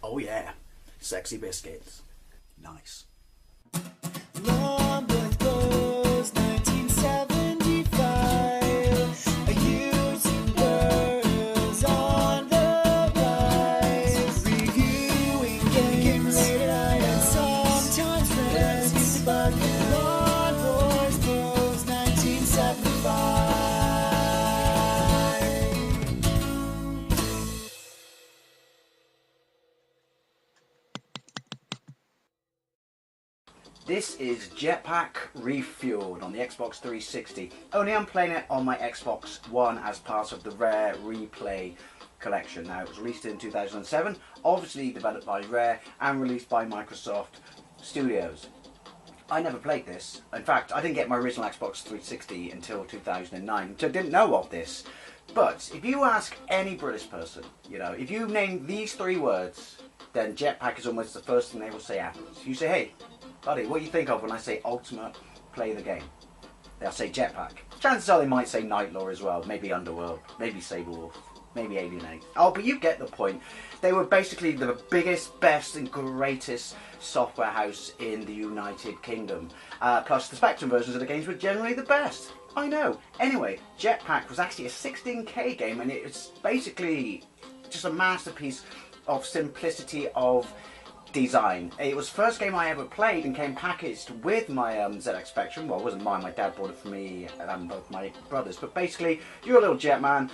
Oh yeah, sexy biscuits. Nice. Long goes 1975. A using girls on the rise. Reviewing games late at night and sometimes friends. But Long goes 1975. This is JET PAC Refuelled on the Xbox 360. Only I'm playing it on my Xbox One as part of the Rare Replay collection. Now, it was released in 2007, obviously developed by Rare and released by Microsoft Studios. I never played this. In fact, I didn't get my original Xbox 360 until 2009, so I didn't know of this. But if you ask any British person, you know, if you name these three words, then JET PAC is almost the first thing they will say happens. You say, hey, buddy, what do you think of when I say Ultimate Play the Game? They'll say JET PAC. Chances are they might say Nightlaw as well, maybe Underworld, maybe Saberwolf, maybe Alienate. Oh, but you get the point. They were basically the biggest, best and greatest software house in the United Kingdom. Plus the Spectrum versions of the games were generally the best. I know. Anyway, JET PAC was actually a 16K game, and it's basically just a masterpiece of simplicity of design. It was the first game I ever played and came packaged with my ZX Spectrum. Well, it wasn't mine, my dad bought it for me and both my brothers. But basically, you're a little jet man,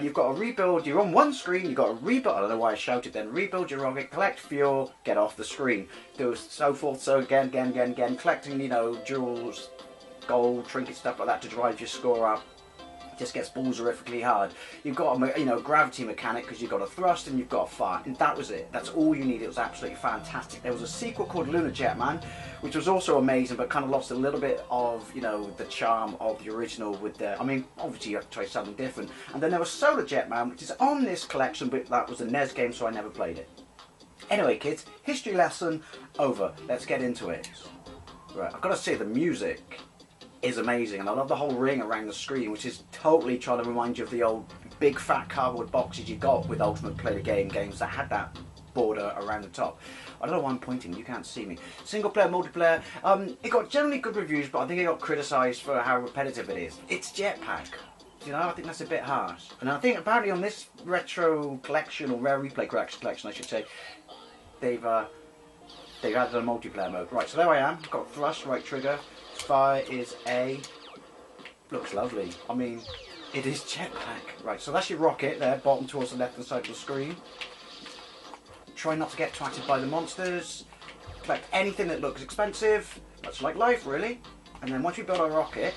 you've got to rebuild, you're on one screen, you've got to rebuild, I don't know why I shouted then, rebuild your rocket, collect fuel, get off the screen. Do so forth, so again, collecting, you know, jewels, gold, trinket, stuff like that to drive your score up. Just gets balls horrifically hard. You've got a, you know, gravity mechanic because you've got a thrust and you've got a fire, and that was it. That's all you need. It was absolutely fantastic. There was a sequel called Lunar Jetman, which was also amazing, but kind of lost a little bit of, you know, the charm of the original. With the, I mean, obviously you have to try something different. And then there was Solar Jetman, which is on this collection, but that was a NES game, so I never played it. Anyway, kids, history lesson over. Let's get into it. Right, I've got to say the music is amazing, and I love the whole ring around the screen, which is totally trying to remind you of the old big fat cardboard boxes you got with Ultimate Play the Game games that had that border around the top. I don't know why I'm pointing, you can't see me. Single player, multiplayer, it got generally good reviews, but I think it got criticised for how repetitive it is. It's JET PAC, you know, I think that's a bit harsh. And I think apparently on this retro collection, or Rare Replay collection I should say, they've added a multiplayer mode. Right, so there I am, got thrust, right trigger. Fire is A. Looks lovely. I mean, it is JET PAC. Right, so that's your rocket there, bottom towards the left hand side of the screen. Try not to get twatted by the monsters. Collect anything that looks expensive. Much like life, really. And then once we build our rocket,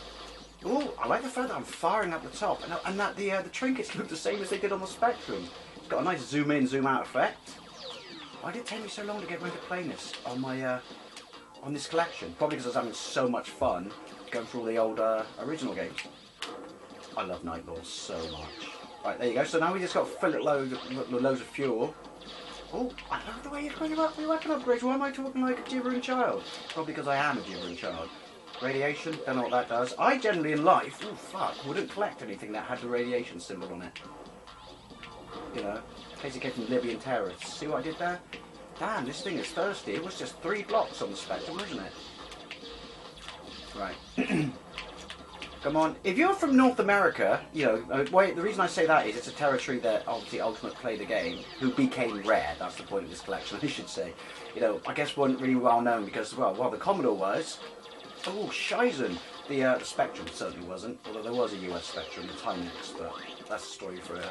ooh, I like the fact that I'm firing up the top, and that the trinkets look the same as they did on the Spectrum. It's got a nice zoom in, zoom out effect. Why did it take me so long to get ready to play this on my on this collection? Probably because I was having so much fun going through all the old original games. I love Nightlaw so much. Right, there you go. So now we just got to fill it loads of fuel. Oh, I love the way you're going about the weapon upgrades. Why am I talking like a gibbering child? Probably because I am a gibbering child. Radiation, don't know what that does. I generally in life, oh fuck, wouldn't collect anything that had the radiation symbol on it. You know, in case it came from Libyan terrorists. See what I did there? Damn, this thing is thirsty. It was just 3 blocks on the Spectrum, wasn't it? Right. Come on. If you're from North America, you know, the reason I say that is it's a territory that obviously Ultimate Play the Game, who became Rare, that's the point of this collection, I should say. You know, I guess weren't really well known because, well, while the Commodore was, oh, Shizen. The Spectrum certainly wasn't, although there was a US Spectrum, the Timex, but that's a story for a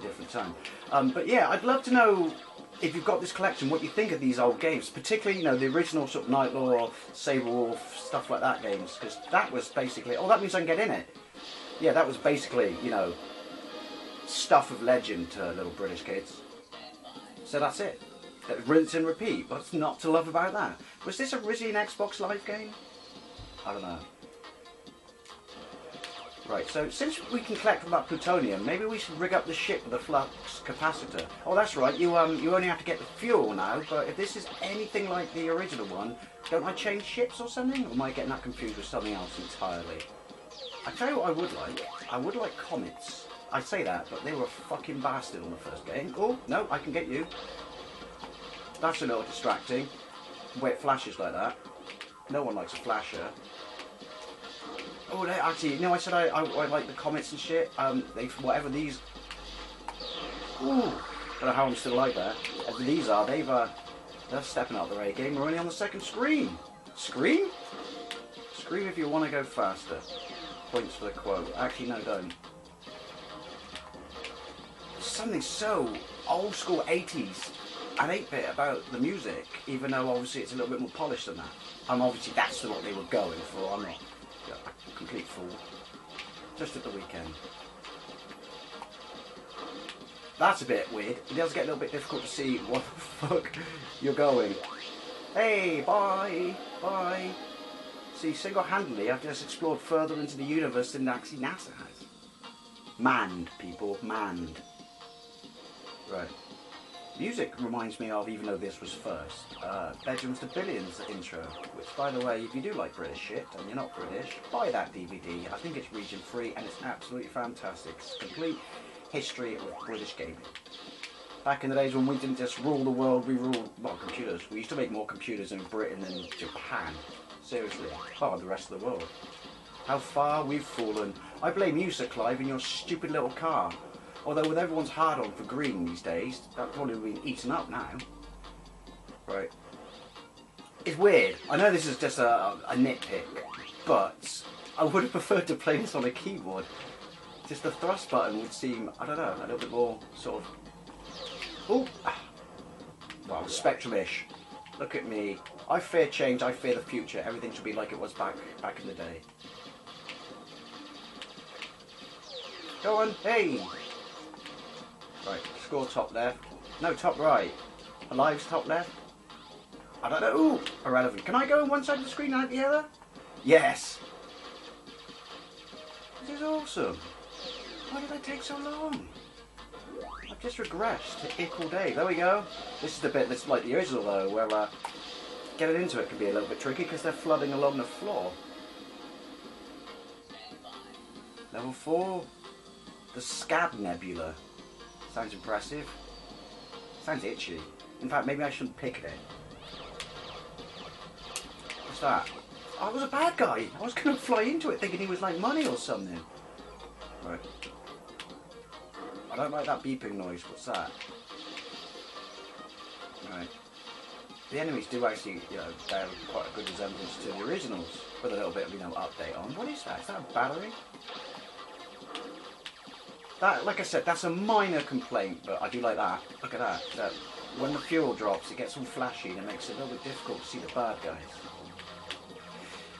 different time. But yeah, I'd love to know, if you've got this collection, what you think of these old games, particularly, you know, the original sort of Nightlaw, Saberwolf, stuff like that games, because that was basically, oh, that means I can get in it. Yeah, that was basically, you know, stuff of legend to little British kids. So that's it. Rinse and repeat. What's not to love about that? Was this originally an Xbox Live game? I don't know. Right, so since we can collect from that plutonium, maybe we should rig up the ship with a flux capacitor. Oh, that's right, you only have to get the fuel now, but if this is anything like the original one, don't I change ships or something? Or am I getting that confused with something else entirely? I tell you what I would like comets. I say that, but they were a fucking bastard on the first game. Oh, no, I can get you. That's a little distracting. Wait, flashes like that. No one likes a flasher. Oh, they actually, you know, I said I like the comments and shit. Whatever these. Ooh, don't know how I'm still like that. Whatever these are, they're stepping up their A game. We're only on the second screen. Scream? Scream if you want to go faster. Points for the quote. Actually, no, don't. Something so old school 80s and 8-bit about the music, even though obviously it's a little bit more polished than that. And obviously that's what they were going for. I'm not a complete fool. Just at the weekend. That's a bit weird. It does get a little bit difficult to see what the fuck you're going. Hey, bye, bye. See, single-handedly, I've just explored further into the universe than actually NASA has. Manned, people, manned. Right. Music reminds me of, even though this was first, Bedrooms to Billions intro, which, by the way, if you do like British shit, and you're not British, buy that DVD. I think it's region free, and it's absolutely fantastic. It's complete history of British gaming. Back in the days when we didn't just rule the world, we ruled, well, computers. We used to make more computers in Britain than Japan. Seriously. Oh, the rest of the world. How far we've fallen. I blame you, Sir Clive, in your stupid little car. Although with everyone's hard on for green these days, that's probably been eaten up now. Right. It's weird. I know this is just a nitpick, but I would have preferred to play this on a keyboard. Just the thrust button would seem, I don't know, a little bit more sort of... Oh! Well, Spectrum-ish. Look at me. I fear change, I fear the future. Everything should be like it was back in the day. Go on, hey! Right, score top left. No, top right. Alive's top left. I don't know. Ooh, irrelevant. Can I go on one side of the screen and out the other? Yes! This is awesome. Why did I take so long? I've just regressed to Ick all day. There we go. This is the bit that's like the original though, where getting into it can be a little bit tricky because they're flooding along the floor. Level 4. The Scab Nebula. Sounds impressive. Sounds itchy. In fact, maybe I shouldn't pick it. What's that? I was a bad guy. I was going to fly into it thinking he was like money or something. Right. I don't like that beeping noise. What's that? Right. The enemies do actually, you know, bear quite a good resemblance to the originals with a little bit of, you know, update on. What is that? Is that a battery? That, like I said, that's a minor complaint, but I do like that. Look at that. That when the fuel drops, it gets all flashy and it makes it a little bit difficult to see the bad guys.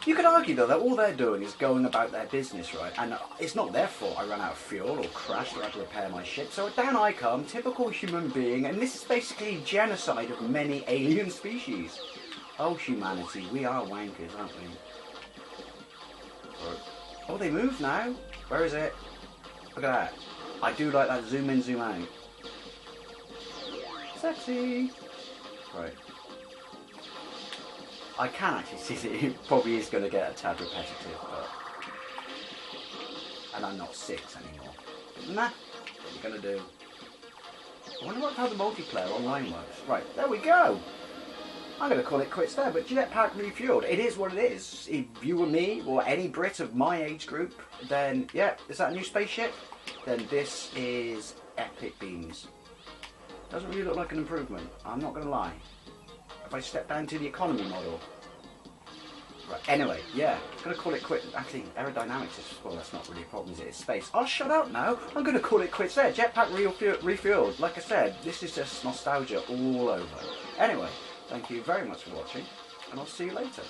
You could argue, though, that all they're doing is going about their business, right? And it's not their fault I ran out of fuel or crashed or had to repair my ship. So down I come, typical human being, and this is basically genocide of many alien species. Oh, humanity, we are wankers, aren't we? Oh, they move now. Where is it? Look at that. I do like that zoom in, zoom out. Sexy. Right. I can actually see that it probably is going to get a tad repetitive, but... And I'm not 6 anymore. Nah, what are you going to do? I wonder how the multiplayer online works. Right, there we go. I'm going to call it quits there, but JET PAC Refuelled, it is what it is. If you were me, or any Brit of my age group, then, yeah, is that a new spaceship? Then this is epic beans. Doesn't really look like an improvement, I'm not going to lie. If I step down to the economy model. Right, anyway, yeah, I'm going to call it quits. Actually, aerodynamics is, well, that's not really a problem, is it? It's space. Oh, shut up now. I'm going to call it quits there. JET PAC Refuelled. Like I said, this is just nostalgia all over. Anyway, thank you very much for watching, and I'll see you later.